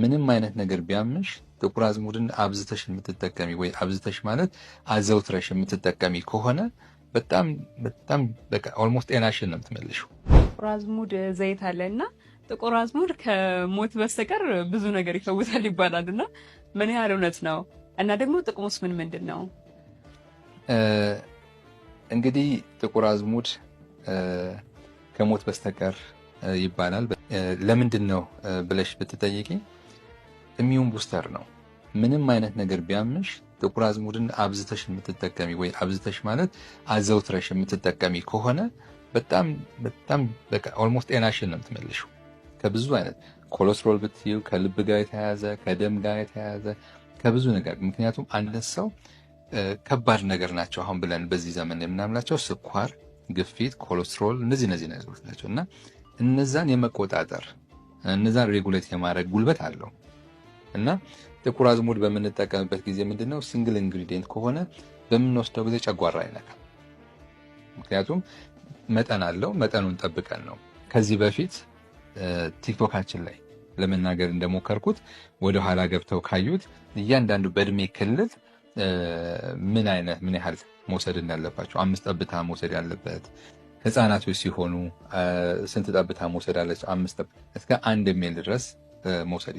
ምንም አይነት ነገር ቢያምሽ ጥቁር አዝሙድን አብዝተሽ የምትጠቀሚ ወይ አብዝተሽ ማለት አዘውትረሽ የምትጠቀሚ ከሆነ በጣም በጣም በቃ ኦልሞስት ጤናሽን ነው የምትመልሺው። ጥቁር አዝሙድ ዘይት አለና ጥቁር አዝሙድ ከሞት በስተቀር ብዙ ነገር ይፈውሳል ይባላልና ምን ያህል እውነት ነው? እና ደግሞ ጥቅሙስ ምንድን ነው? እንግዲህ ጥቁር አዝሙድ ከሞት በስተቀር ይባላል። ለምንድን ነው ብለሽ ብትጠይቂ ኢሚዩን ቡስተር ነው። ምንም አይነት ነገር ቢያምሽ ጥቁር አዝሙድን አብዝተሽ የምትጠቀሚ ወይ አብዝተሽ ማለት አዘውትረሽ የምትጠቀሚ ከሆነ በጣም በጣም በቃ ኦልሞስት ጤናሽን ነው የምትመልሺው። ከብዙ አይነት ኮሌስትሮል ብትዩ፣ ከልብ ጋር የተያያዘ ከደም ጋር የተያያዘ ከብዙ ነገር። ምክንያቱም አንድ ሰው ከባድ ነገር ናቸው አሁን ብለን በዚህ ዘመን የምናምላቸው ስኳር፣ ግፊት፣ ኮሌስትሮል እነዚህ ነገሮች ናቸው እና እነዛን የመቆጣጠር እነዛን ሬጉሌት የማድረግ ጉልበት አለው እና ጥቁር አዝሙድ በምንጠቀምበት ጊዜ ምንድነው ሲንግል ኢንግሪዲየንት ከሆነ በምንወስደው ጊዜ ጨጓራ አይነካም። ምክንያቱም መጠን አለው። መጠኑን ጠብቀን ነው። ከዚህ በፊት ቲክቶካችን ላይ ለመናገር እንደሞከርኩት ወደ ኋላ ገብተው ካዩት እያንዳንዱ በእድሜ ክልል ምን ያህል መውሰድ እንዳለባቸው 5 ጠብታ መውሰድ ያለበት ህፃናቶች ሲሆኑ ስንት ጠብታ መውሰድ አለች 5 እስከ 1 ሚሊ ድረስ መውሰድ